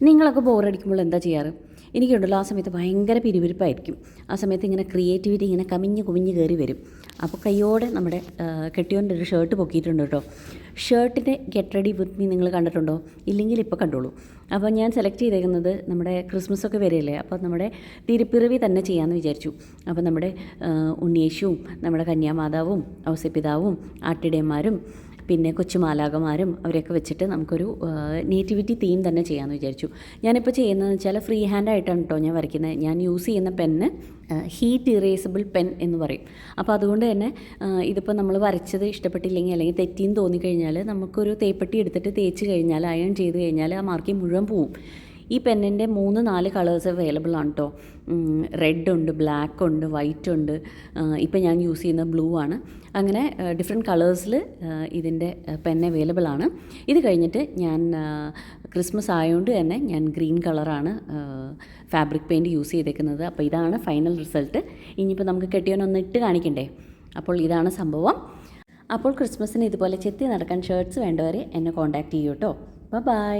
നിങ്ങളൊക്കെ ബോറടിക്കുമ്പോൾ എന്താ ചെയ്യാറ്? എനിക്കുണ്ടല്ലോ ആ സമയത്ത് ഭയങ്കര പിരിവിരിപ്പായിരിക്കും. ആ സമയത്ത് ഇങ്ങനെ ക്രിയേറ്റിവിറ്റി ഇങ്ങനെ കമിഞ്ഞ് കുമിഞ്ഞ് കയറി വരും. അപ്പോൾ കയ്യോടെ നമ്മുടെ കെട്ടിയോൻ്റെ ഒരു ഷർട്ട് പൊക്കിയിട്ടുണ്ട് കേട്ടോ. ഷർട്ടിൻ്റെ ഗെറ്റ് റെഡി വിത്ത് മീ നിങ്ങൾ കണ്ടിട്ടുണ്ടോ? ഇല്ലെങ്കിൽ ഇപ്പോൾ കണ്ടോളൂ. അപ്പോൾ ഞാൻ സെലക്ട് ചെയ്തേക്കുന്നത് നമ്മുടെ ക്രിസ്മസ് ഒക്കെ വരികയല്ലേ, അപ്പോൾ നമ്മുടെ തിരുപ്പിറവി തന്നെ ചെയ്യാമെന്ന് വിചാരിച്ചു. അപ്പോൾ നമ്മുടെ ഉണ്ണിയേശുവും നമ്മുടെ കന്യാമാതാവും ഔസേപ്പിതാവും ആട്ടിടയന്മാരും പിന്നെ കൊച്ചുമാലാകമാരും അവരെയൊക്കെ വെച്ചിട്ട് നമുക്കൊരു നേറ്റിവിറ്റി തീം തന്നെ ചെയ്യാമെന്ന് വിചാരിച്ചു. ഞാനിപ്പോൾ ചെയ്യുന്നതെന്ന് വെച്ചാൽ ഫ്രീ ഹാൻഡായിട്ടാണ് കേട്ടോ ഞാൻ വരയ്ക്കുന്നത്. ഞാൻ യൂസ് ചെയ്യുന്ന പെന്ന് ഹീറ്റ് ഇറേസബിൾ പെൻ എന്ന് പറയും. അപ്പോൾ അതുകൊണ്ട് തന്നെ ഇതിപ്പോൾ നമ്മൾ വരച്ചത് ഇഷ്ടപ്പെട്ടില്ലെങ്കിൽ അല്ലെങ്കിൽ തെറ്റിന്ന് തോന്നിക്കഴിഞ്ഞാൽ നമുക്കൊരു തേപ്പട്ടി എടുത്തിട്ട് തേച്ച് കഴിഞ്ഞാൽ അയൺ ചെയ്ത് കഴിഞ്ഞാൽ ആ മാർക്കിംഗ് മുഴുവൻ പോവും. ഈ പെന്നിൻ്റെ 3-4 കളേഴ്സ് അവൈലബിൾ ആണ് കേട്ടോ. റെഡ് ഉണ്ട്, ബ്ലാക്ക് ഉണ്ട്, വൈറ്റ് ഉണ്ട്, ഇപ്പം ഞാൻ യൂസ് ചെയ്യുന്ന ബ്ലൂ ആണ്. അങ്ങനെ ഡിഫറെൻറ്റ് കളേഴ്സിൽ ഇതിൻ്റെ പെൻ അവൈലബിൾ ആണ്. ഇത് കഴിഞ്ഞിട്ട് ഞാൻ ക്രിസ്മസ് ആയതുകൊണ്ട് തന്നെ ഞാൻ ഗ്രീൻ കളറാണ് ഫാബ്രിക് പെയിൻറ്റ് യൂസ് ചെയ്തേക്കുന്നത്. അപ്പോൾ ഇതാണ് ഫൈനൽ റിസൾട്ട്. ഇനിയിപ്പോൾ നമുക്ക് കെട്ടിയോനൊന്ന് ഇട്ട് കാണിക്കണ്ടേ? അപ്പോൾ ഇതാണ് സംഭവം. അപ്പോൾ ക്രിസ്മസിന് ഇതുപോലെ ചെത്തി നടക്കാൻ ഷർട്ട്സ് വേണ്ടവരെ എന്നെ കോൺടാക്റ്റ് ചെയ്യൂ കേട്ടോ. ബൈ.